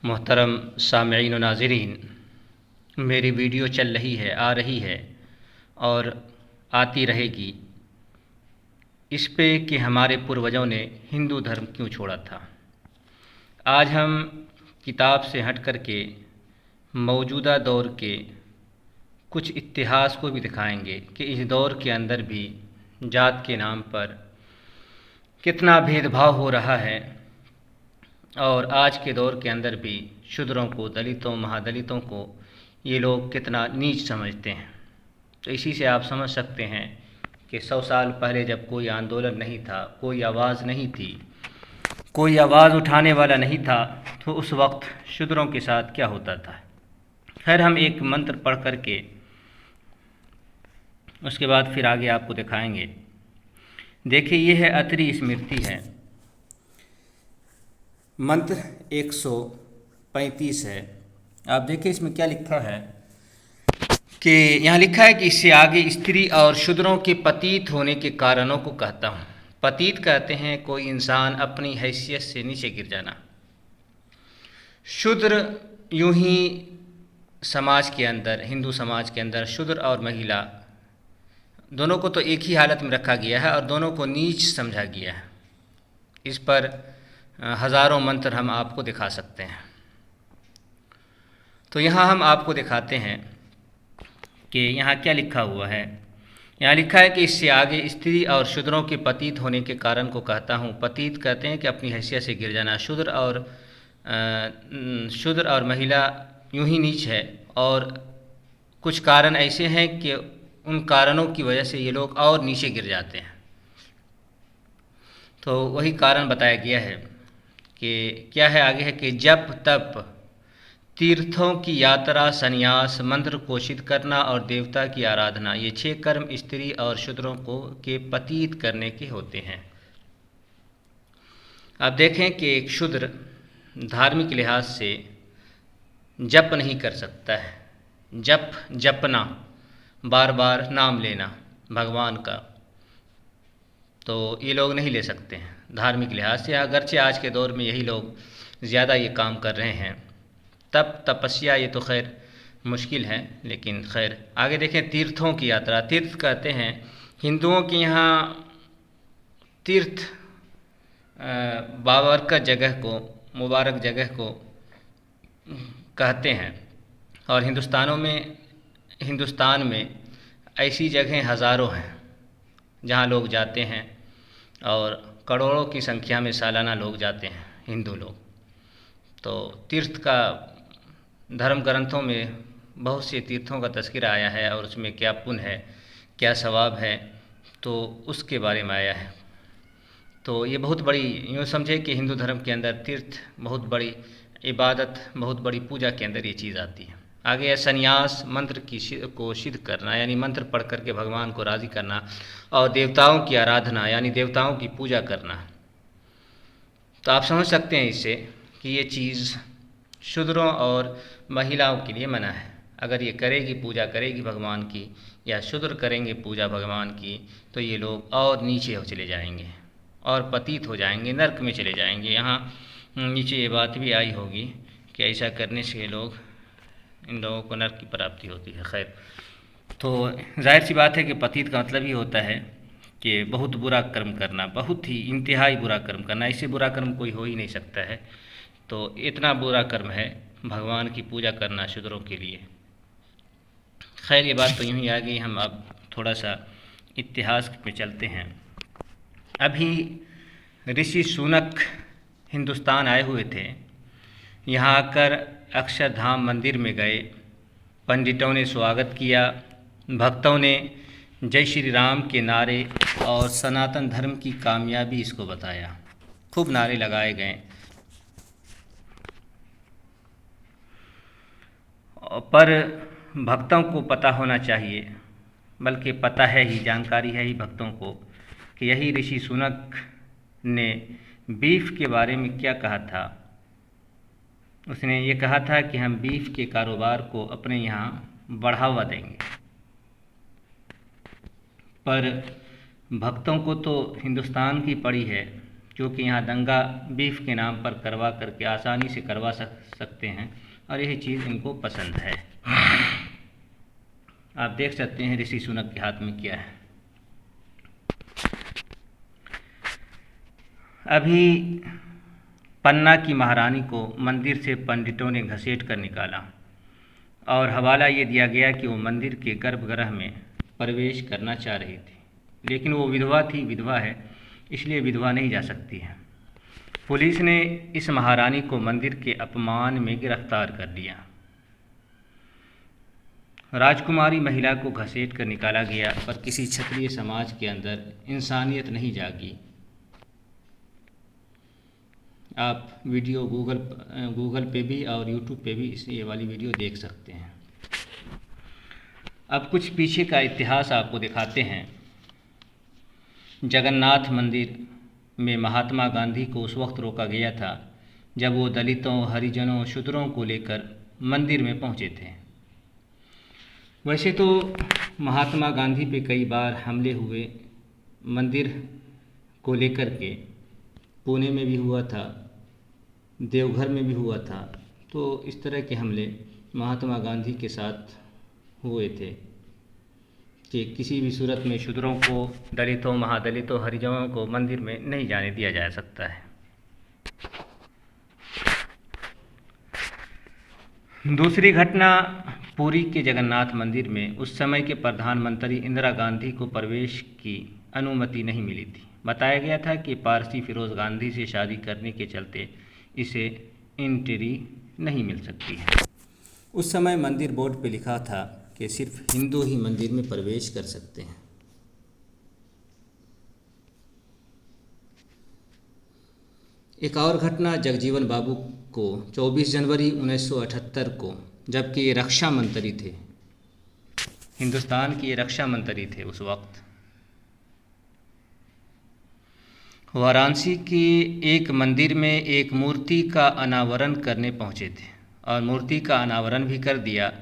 मोहतरम सामईन व नाज़रीन, मेरी वीडियो चल रही है, आ रही है और आती रहेगी इस पे कि हमारे पूर्वजों ने हिंदू धर्म क्यों छोड़ा था। आज हम किताब से हट कर के मौजूदा दौर के कुछ इतिहास को भी दिखाएंगे कि इस दौर के अंदर भी जात के नाम पर कितना भेदभाव हो रहा है और आज के दौर के अंदर भी शूद्रों को, दलितों, महादलितों को ये लोग कितना नीच समझते हैं। तो इसी से आप समझ सकते हैं कि 100 साल पहले जब कोई आंदोलन नहीं था, कोई आवाज़ नहीं थी, कोई आवाज़ उठाने वाला नहीं था, तो उस वक्त शूद्रों के साथ क्या होता था। खैर, हम एक मंत्र पढ़ करके उसके बाद फिर आगे आपको दिखाएंगे। देखिए, ये है अत्रि स्मृति है, मंत्र 135 है। आप देखिए इसमें क्या लिखा है कि यहाँ लिखा है कि इससे आगे स्त्री और शूद्रों के पतित होने के कारणों को कहता हूँ। पतित कहते हैं कोई इंसान अपनी हैसियत से नीचे गिर जाना। शूद्र यूं ही समाज के अंदर, हिंदू समाज के अंदर शूद्र और महिला दोनों को तो एक ही हालत में रखा गया है और दोनों को नीच समझा गया है। इस पर हज़ारों मंत्र हम आपको दिखा सकते हैं। तो यहाँ हम आपको दिखाते हैं कि यहाँ क्या लिखा हुआ है। यहाँ लिखा है कि इससे आगे स्त्री और शूद्रों के पतित होने के कारण को कहता हूँ। पतित कहते हैं कि अपनी हैसियत से गिर जाना। शूद्र और महिला यूं ही नीच है और कुछ कारण ऐसे हैं कि उन कारणों की वजह से ये लोग और नीचे गिर जाते हैं। तो वही कारण बताया गया है कि क्या है आगे है कि जप, तप, तीर्थों की यात्रा, संन्यास, मंत्र घोषित करना और देवता की आराधना, ये 6 कर्म स्त्री और शूद्रों को के पतित करने के होते हैं। अब देखें कि एक शूद्र धार्मिक लिहाज से जप नहीं कर सकता है। जपना, बार बार नाम लेना भगवान का, तो ये लोग नहीं ले सकते हैं धार्मिक लिहाज से। अगरचे आज के दौर में यही लोग ज़्यादा ये काम कर रहे हैं। तपस्या ये तो खैर मुश्किल है, लेकिन खैर आगे देखें। तीर्थों की यात्रा, तीर्थ कहते हैं हिंदुओं के यहाँ तीर्थ बाबरकत जगह को, मुबारक जगह को कहते हैं। और हिंदुस्तान में ऐसी जगहें हज़ारों हैं जहाँ लोग जाते हैं और करोड़ों की संख्या में सालाना लोग जाते हैं, हिंदू लोग। तो तीर्थ का धर्म ग्रंथों में बहुत से तीर्थों का तज़किरा आया है और उसमें क्या पुण्य है, क्या सवाब है, तो उसके बारे में आया है। तो ये बहुत बड़ी, यूँ समझे कि हिंदू धर्म के अंदर तीर्थ बहुत बड़ी इबादत, बहुत बड़ी पूजा के अंदर ये चीज़ आती है। आगे है संन्यास, मंत्र को सिद्ध करना, यानी मंत्र पढ़ करके भगवान को राज़ी करना, और देवताओं की आराधना, यानी देवताओं की पूजा करना। तो आप समझ सकते हैं इससे कि ये चीज़ शूद्रों और महिलाओं के लिए मना है। अगर ये करेगी, पूजा करेगी भगवान की, या शूद्र करेंगे पूजा भगवान की, तो ये लोग और नीचे हो चले जाएंगे और पतित हो जाएंगे, नर्क में चले जाएंगे। यहाँ नीचे ये बात भी आई होगी कि ऐसा करने से इन लोगों को नर्क की प्राप्ति होती है। खैर, तो जाहिर सी बात है कि पतित का मतलब ही होता है कि बहुत बुरा कर्म करना, बहुत ही इंतहाई बुरा कर्म करना। इससे बुरा कर्म कोई हो ही नहीं सकता है। तो इतना बुरा कर्म है भगवान की पूजा करना शूद्रों के लिए। खैर, ये बात तो यूँ ही आ गई। हम अब थोड़ा सा इतिहास में चलते हैं। अभी ऋषि सूनक हिंदुस्तान आए हुए थे। यहाँ आकर अक्षरधाम मंदिर में गए, पंडितों ने स्वागत किया, भक्तों ने जय श्री राम के नारे और सनातन धर्म की कामयाबी इसको बताया। खूब नारे लगाए गए, पर भक्तों को पता होना चाहिए, बल्कि पता है ही, जानकारी है ही भक्तों को, कि यही ऋषि सूनक ने बीफ के बारे में क्या कहा था। उसने ये कहा था कि हम बीफ के कारोबार को अपने यहाँ बढ़ावा देंगे। पर भक्तों को तो हिंदुस्तान की पड़ी है क्योंकि यहाँ दंगा बीफ के नाम पर करवा करके आसानी से करवा सकते हैं और यही चीज़ इनको पसंद है। आप देख सकते हैं ऋषि सुनक के हाथ में क्या है। अभी पन्ना की महारानी को मंदिर से पंडितों ने घसीट कर निकाला और हवाला ये दिया गया कि वो मंदिर के गर्भगृह में प्रवेश करना चाह रही थी, लेकिन वो विधवा थी, विधवा है, इसलिए विधवा नहीं जा सकती है। पुलिस ने इस महारानी को मंदिर के अपमान में गिरफ्तार कर लिया। राजकुमारी महिला को घसीट कर निकाला गया, पर किसी क्षत्रिय समाज के अंदर इंसानियत नहीं जागी। आप वीडियो गूगल पे भी और यूट्यूब पे भी ये वाली वीडियो देख सकते हैं। अब कुछ पीछे का इतिहास आपको दिखाते हैं। जगन्नाथ मंदिर में महात्मा गांधी को उस वक्त रोका गया था जब वो दलितों, हरिजनों, शूद्रों को लेकर मंदिर में पहुंचे थे। वैसे तो महात्मा गांधी पे कई बार हमले हुए, मंदिर को लेकर के पुणे में भी हुआ था, देवघर में भी हुआ था। तो इस तरह के हमले महात्मा गांधी के साथ हुए थे कि किसी भी सूरत में शूद्रों को, दलितों, महादलितों, हरिजनों को मंदिर में नहीं जाने दिया जा सकता है। दूसरी घटना, पुरी के जगन्नाथ मंदिर में उस समय के प्रधानमंत्री इंदिरा गांधी को प्रवेश की अनुमति नहीं मिली थी। बताया गया था कि पारसी फिरोज गांधी से शादी करने के चलते इसे एंट्री नहीं मिल सकती है। उस समय मंदिर बोर्ड पे लिखा था कि सिर्फ हिंदू ही मंदिर में प्रवेश कर सकते हैं। एक और घटना, जगजीवन बाबू को 24 जनवरी 1978 को, जबकि ये रक्षा मंत्री थे, हिंदुस्तान के ये रक्षा मंत्री थे उस वक्त, वाराणसी के एक मंदिर में एक मूर्ति का अनावरण करने पहुंचे थे और मूर्ति का अनावरण भी कर दिया,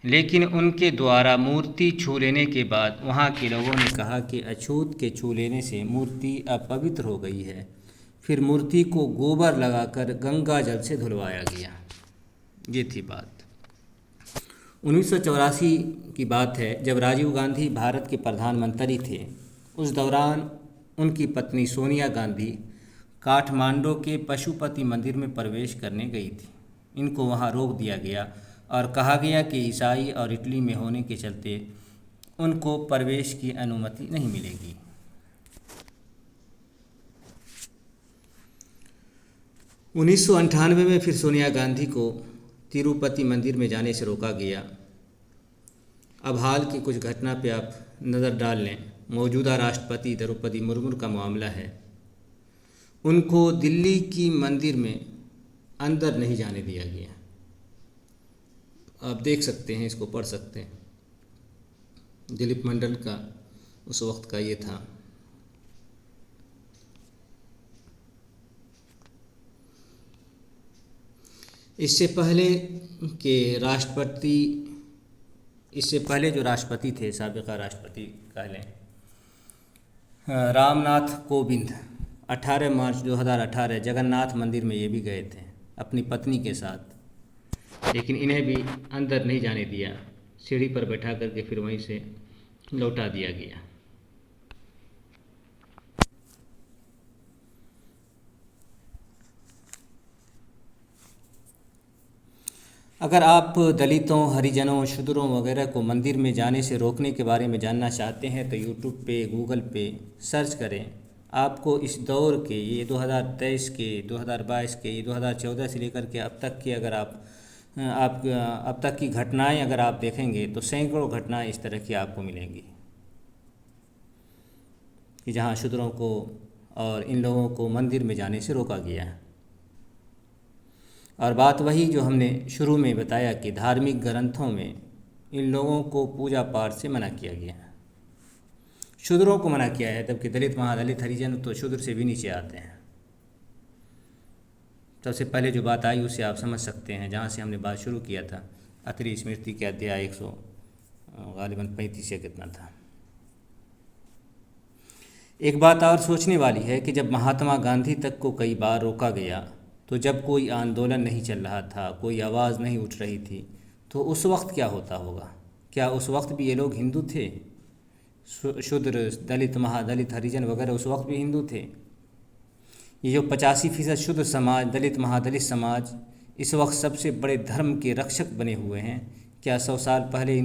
लेकिन उनके द्वारा मूर्ति छू लेने के बाद वहां के लोगों ने कहा कि अछूत के छू लेने से मूर्ति अपवित्र हो गई है। फिर मूर्ति को गोबर लगाकर गंगा जल से धुलवाया गया। ये थी बात। 1984 की बात है, जब राजीव गांधी भारत के प्रधानमंत्री थे। उस दौरान उनकी पत्नी सोनिया गांधी काठमांडू के पशुपति मंदिर में प्रवेश करने गई थी। इनको वहां रोक दिया गया और कहा गया कि ईसाई और इटली में होने के चलते उनको प्रवेश की अनुमति नहीं मिलेगी। उन्नीस में फिर सोनिया गांधी को तिरुपति मंदिर में जाने से रोका गया। अब हाल की कुछ घटना पे आप नज़र डाल लें। मौजूदा राष्ट्रपति द्रौपदी मुर्मू का मामला है। उनको दिल्ली की मंदिर में अंदर नहीं जाने दिया गया। आप देख सकते हैं, इसको पढ़ सकते हैं। दिलीप मंडल का उस वक्त का ये था। इससे पहले जो राष्ट्रपति थे, साबिका राष्ट्रपति कह लें, रामनाथ कोविंद, 18 मार्च 2018 जगन्नाथ मंदिर में ये भी गए थे अपनी पत्नी के साथ, लेकिन इन्हें भी अंदर नहीं जाने दिया। सीढ़ी पर बैठा करके फिर वहीं से लौटा दिया गया। अगर आप दलितों, हरिजनों, शूद्रों वगैरह को मंदिर में जाने से रोकने के बारे में जानना चाहते हैं तो यूट्यूब पे, गूगल पे सर्च करें। आपको इस दौर के, ये 2023 के, 2022 के, ये 2014 से लेकर के अब तक की अगर आप अब तक की घटनाएं अगर आप देखेंगे तो सैकड़ों घटनाएं इस तरह की आपको मिलेंगी कि जहां शूद्रों को और इन लोगों को मंदिर में जाने से रोका गया है। और बात वही जो हमने शुरू में बताया कि धार्मिक ग्रंथों में इन लोगों को पूजा पाठ से मना किया गया है। शूद्रों को मना किया है, जबकि दलित, महादलित, हरिजन तो शूद्र से भी नीचे आते हैं। सबसे पहले जो बात आई उससे आप समझ सकते हैं, जहाँ से हमने बात शुरू किया था, अत्रि स्मृति के अध्याय 100 गालिबन 35 या कितना था। एक बात और सोचने वाली है कि जब महात्मा गांधी तक को कई बार रोका गया, तो जब कोई आंदोलन नहीं चल रहा था, कोई आवाज़ नहीं उठ रही थी, तो उस वक्त क्या होता होगा? क्या उस वक्त भी ये लोग हिंदू थे? शूद्र, दलित, महादलित, हरिजन वगैरह उस वक्त भी हिंदू थे? ये जो 85% शूद्र समाज, दलित, महादलित समाज इस वक्त सबसे बड़े धर्म के रक्षक बने हुए हैं, क्या 100 साल पहले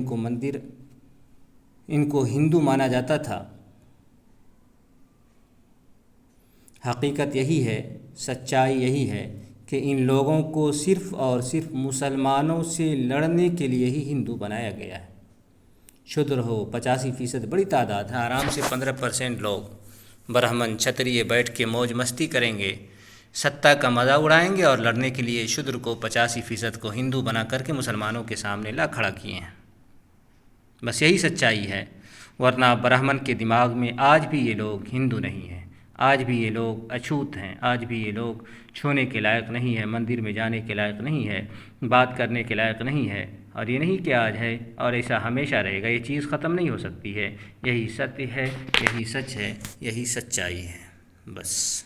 इनको हिंदू माना जाता था? हकीकत यही है, सच्चाई यही है कि इन लोगों को सिर्फ़ और सिर्फ मुसलमानों से लड़ने के लिए ही हिंदू बनाया गया है। शूद्र हो 85% बड़ी तादाद है, आराम से 15% लोग ब्राह्मण क्षत्रिय बैठ के मौज मस्ती करेंगे, सत्ता का मज़ा उड़ाएंगे और लड़ने के लिए शूद्र को 85% को हिंदू बना करके मुसलमानों के सामने ला खड़ा किए हैं। बस यही सच्चाई है, वरना ब्राह्मण के दिमाग में आज भी ये लोग हिंदू नहीं हैं, आज भी ये लोग अछूत हैं, आज भी ये लोग छूने के लायक नहीं है, मंदिर में जाने के लायक नहीं है, बात करने के लायक नहीं है। और ये नहीं कि आज है और ऐसा हमेशा रहेगा, ये चीज़ ख़त्म नहीं हो सकती है। यही सत्य है, यही सच है, यही सच्चाई है। बस।